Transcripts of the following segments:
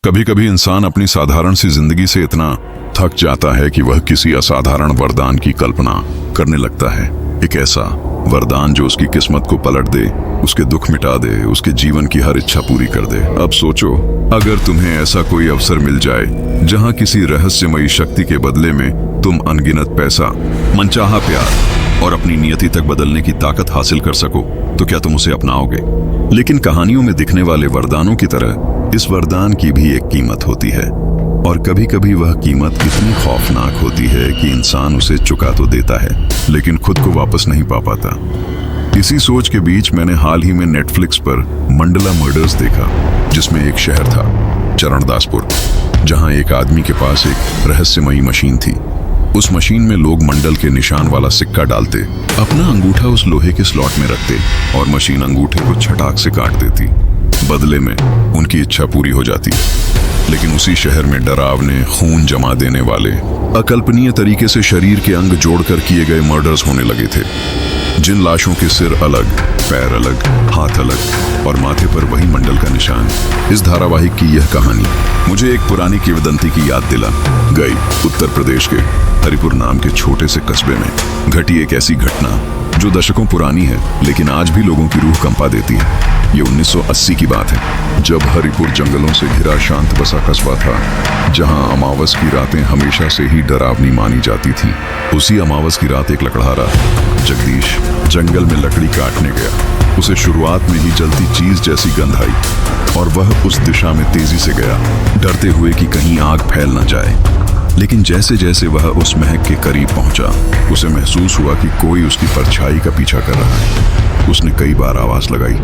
कभी कभी इंसान अपनी साधारण सी जिंदगी से इतना थक जाता है कि वह किसी असाधारण वरदान की कल्पना करने लगता है। एक ऐसा वरदान जो उसकी किस्मत को पलट दे, उसके दुख मिटा दे, उसके जीवन की हर इच्छा पूरी कर दे। अब सोचो, अगर तुम्हें ऐसा कोई अवसर मिल जाए जहां किसी रहस्यमयी शक्ति के बदले में तुम अनगिनत पैसा, मनचाहा प्यार और अपनी नियति तक बदलने की ताकत हासिल कर सको, तो क्या तुम उसे अपनाओगे? लेकिन कहानियों में दिखने वाले वरदानों की तरह इस वरदान की भी एक कीमत होती है, और कभी कभी वह कीमत इतनी खौफनाक होती है कि इंसान उसे चुका तो देता है लेकिन खुद को वापस नहीं पा पाता। इसी सोच के बीच मैंने हाल ही में नेटफ्लिक्स पर मंडला मर्डर्स देखा, जिसमें एक शहर था, चरणदासपुर, जहां एक आदमी के पास एक रहस्यमयी मशीन थी। उस मशीन में लोग मंडल के निशान वाला सिक्का डालते, अपना अंगूठा उस लोहे के स्लॉट में रखते और मशीन अंगूठे को छटाक से काट देती। बदले में उनकी इच्छा पूरी हो जाती। लेकिन उसी शहर में डरावने, खून जमा देने वाले, अकल्पनीय तरीके से शरीर के अंग जोड़कर किए गए मर्डर्स होने लगे थे, जिन लाशों के सिर अलग, पैर अलग, हाथ अलग और माथे पर वही मंडल का निशान। इस धारावाहिक की यह कहानी मुझे एक पुरानी किंवदंती की याद दिला गई। उत्तर प्रदेश के हरिपुर नाम के छोटे से कस्बे में घटी एक ऐसी घटना जो दशकों पुरानी है, लेकिन आज भी लोगों की रूह कंपा देती है। ये 1980 की बात है, जब हरिपुर जंगलों से घिरा शांत बसा कस्बा था, जहां अमावस की रातें हमेशा से ही डरावनी मानी जाती थी। उसी अमावस की रात एक लकड़हारा जगदीश जंगल में लकड़ी काटने गया। उसे शुरुआत में ही जलती चीज जैसी गंध आई और वह उस दिशा में तेजी से गया, डरते हुए कि कहीं आग फैल न जाए। लेकिन जैसे जैसे वह उस महक के करीब पहुंचा, उसे महसूस हुआ कि कोई उसकी परछाई का पीछा कर रहा है। उसने कई बार आवाज लगाई,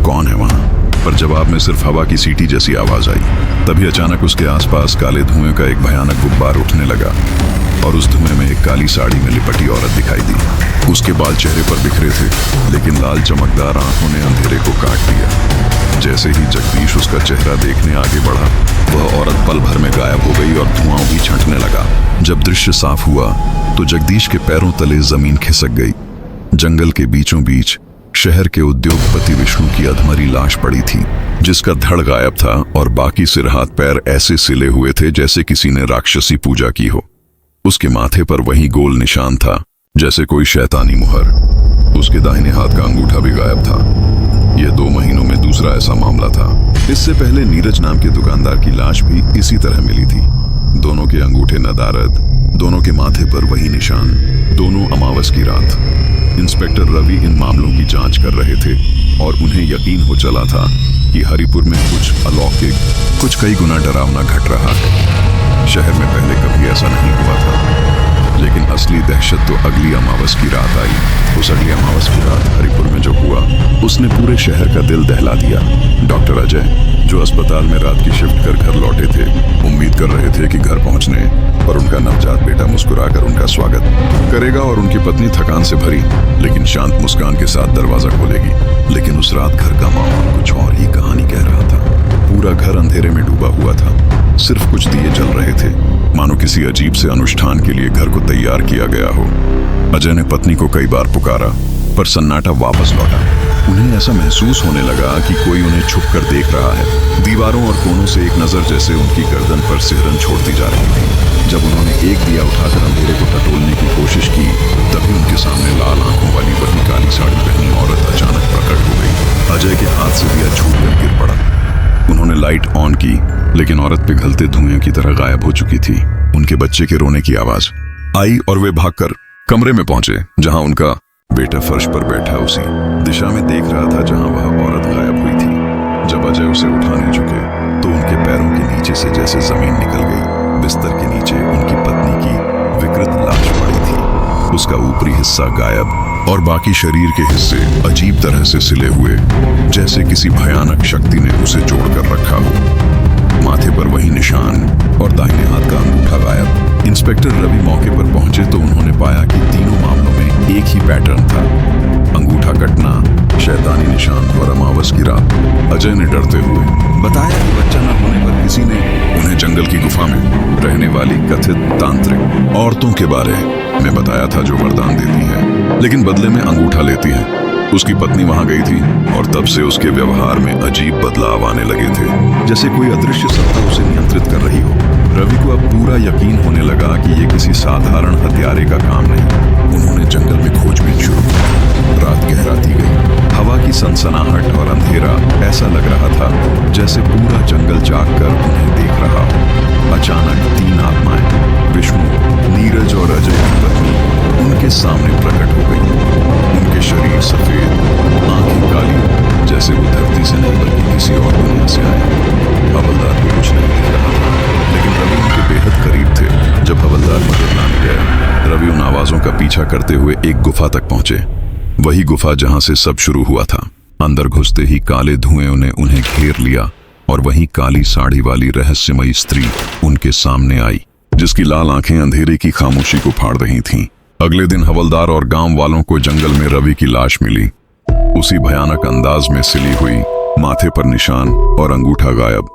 कौन है वहां? पर जवाब में सिर्फ हवा की सीटी जैसी आवाज आई। तभी अचानक उसके आसपास काले धुएं का एक भयानक गुब्बार उठने लगा और उस धुएं में एक काली साड़ी में लिपटी औरत दिखाई दी। उसके बाल चेहरे पर बिखरे थे, लेकिन लाल चमकदार आंखों ने अंधेरे को काट दिया। जैसे ही जगदीश उसका चेहरा देखने आगे बढ़ा, वह औरत पल भर में गायब हो गई और धुआं भी छंटने लगा। जब दृश्य साफ हुआ तो जगदीश के पैरों तले जमीन खिसक गई। जंगल के बीचों बीच शहर के उद्योगपति विष्णु की अधमरी लाश पड़ी थी, जिसका धड़ गायब था और बाकी सिर हाथ पैर ऐसे सिले हुए थे जैसे किसी ने राक्षसी पूजा की हो। उसके माथे पर वही गोल निशान था, जैसे कोई शैतानी मुहर। उसके दाहिने हाथ का अंगूठा भी गायब था। यह 2 महीनों में दूसरा ऐसा मामला था। इससे पहले नीरज नाम के दुकानदार की लाश भी इसी तरह मिली थी। दोनों के अंगूठे नदारद, दोनों के माथे पर वही निशान, दोनों अमावस की रात। इंस्पेक्टर रवि इन मामलों की जांच कर रहे थे और उन्हें यकीन हो चला था कि हरिपुर में कुछ अलौकिक, कुछ कई गुना डरावना घट रहा है। शहर में पहले कभी ऐसा नहीं हुआ था, लेकिन असली दहशत तो अगली अमावस की रात आई। उस अगली अमावस की रात हरिपुर में जो हुआ, उसने पूरे शहर का दिल दहला दिया। डॉक्टर अजय, जो अस्पताल में रात की शिफ्ट कर घर लौटे थे, उम्मीद कर रहे थे कि घर पहुंचने पर उनका नवजात बेटा मुस्कुराकर उनका स्वागत करेगा और उनकी पत्नी थकान से भरी लेकिन शांत मुस्कान के साथ दरवाजा खोलेगी। लेकिन उस रात घर का माहौल कुछ और ही कहानी कह रहा था। पूरा घर अंधेरे में डूबा हुआ था, सिर्फ कुछ दिए जल रहे थे, मानो किसी अजीब से अनुष्ठान के लिए घर को तैयार किया गया हो। अजय ने पत्नी को कई बार पुकारा, पर सन्नाटा वापस लौटा। उन्हें ऐसा महसूस होने लगा कि कोई उन्हें छुप कर देख रहा है। दीवारों और कोनों से एक नजर जैसे उनकी गर्दन पर सिहरन छोड़ती जा रही थी। जब उन्होंने एक दिया उठाकर अंधेरे को टटोलने की कोशिश की, तभी उनके सामने लाल आंखों वाली वही काली साड़ी पहनी औरत अचानक प्रकट हो गई। अजय के हाथ से दिया छूट कर गिर पड़ा। उन्होंने लाइट ऑन की, लेकिन औरत पिघलते धुएं की तरह गायब हो चुकी थी। उनके बच्चे के रोने की आवाज आई और वे भागकर कमरे में पहुंचे, जहां उनका बेटा फर्श पर बैठा उसी दिशा में देख रहा था जहां वह औरत गायब हुई थी। जब अजय उसे उठाने झुके तो उनके पैरों के नीचे से जैसे जमीन निकल गई। बिस्तर के नीचे उनकी पत्नी की विकृत लाश पड़ी थी, उसका ऊपरी हिस्सा गायब और बाकी शरीर के हिस्से अजीब तरह से सिले हुए, जैसे किसी भयानक शक्ति ने उसे जोड़कर रखा हो। माथे पर वही निशान और दाहिने हाथ का अंगूठा गायब। इंस्पेक्टर रवि मौके पर पहुंचे तो उन्होंने पाया कि तीनों मामलों में एक ही पैटर्न था, अंगूठा कटना, शैतानी निशान और अमावस की रात। अजय ने डरते हुए बताया कि बच्चा न होने पर किसी ने उन्हें जंगल की गुफा में रहने वाली कथित तांत्रिक औरतों के बारे में बताया था, जो वरदान देती है लेकिन बदले में अंगूठा लेती है। उसकी पत्नी वहां गई थी और तब से उसके व्यवहार में अजीब बदलाव आने लगे थे, जैसे कोई अदृश्य सत्ता उसे नियंत्रित कर रही हो। रवि को अब पूरा यकीन होने लगा कि ये किसी साधारण हत्यारे का काम नहीं। उन्होंने जंगल में खोजबीन शुरू की। रात गहराती गई, हवा की सनसनाहट और अंधेरा ऐसा लग रहा था जैसे पूरा जंगल जागकर उन्हें देख रहा हो। अचानक 3 आत्माएं, विष्णु, नीरज और अजय की पत्नी, उनके सामने प्रकट हो गई। उनके शरीर सफेद, आंखें काली, जैसे वो धरती से नहीं बल्कि किसी और दुनिया से आए। हवलदार को कुछ नहीं दिख रहा था, लेकिन रवि उनके बेहद करीब थे। जब हवलदार मदद लाने गए, रवि उन आवाजों का पीछा करते हुए एक गुफा तक पहुंचे। वही गुफा जहां से सब शुरू हुआ था। अंदर घुसते ही काले धुएं ने उन्हें घेर लिया और वही काली साड़ी वाली रहस्यमयी स्त्री उनके सामने आई, जिसकी लाल आंखें अंधेरे की खामोशी को फाड़ रही थीं। अगले दिन हवलदार और गांव वालों को जंगल में रवि की लाश मिली, उसी भयानक अंदाज में सिली हुई, माथे पर निशान और अंगूठा गायब।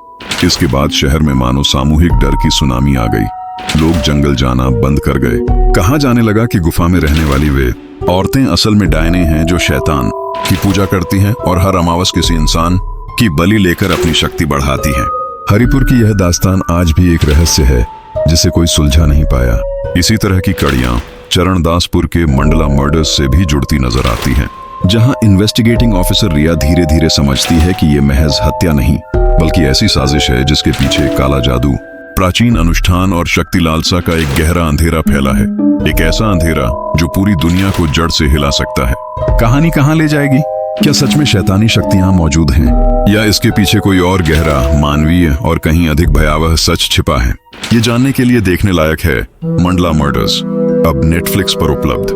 इसके बाद शहर में मानो सामूहिक डर की सुनामी आ गई। लोग जंगल जाना बंद कर गए। कहा जाने लगा कि गुफा में रहने वाली वे औरतें असल में डायने हैं जो शैतान की पूजा करती हैं और हर अमावस किसी इंसान की बलि लेकर अपनी शक्ति बढ़ाती हैं। हरिपुर की यह दास्तान आज भी एक रहस्य है जिसे कोई सुलझा नहीं पाया। इसी तरह की कड़ियां चरणदासपुर के मंडला मर्डर्स से भी जुड़ती नजर आती हैं, जहां इन्वेस्टिगेटिंग ऑफिसर रिया धीरे धीरे समझती है कि ये महज हत्या नहीं बल्कि ऐसी साजिश है जिसके पीछे काला जादू, प्राचीन अनुष्ठान और शक्ति लालसा का एक गहरा अंधेरा फैला है। एक ऐसा अंधेरा जो पूरी दुनिया को जड़ से हिला सकता है। कहानी कहां ले जाएगी? क्या सच में शैतानी शक्तियां मौजूद हैं या इसके पीछे कोई और गहरा, मानवीय और कहीं अधिक भयावह सच छिपा है? ये जानने के लिए देखने लायक है मंडला मर्डर्स, अब नेटफ्लिक्स पर उपलब्ध।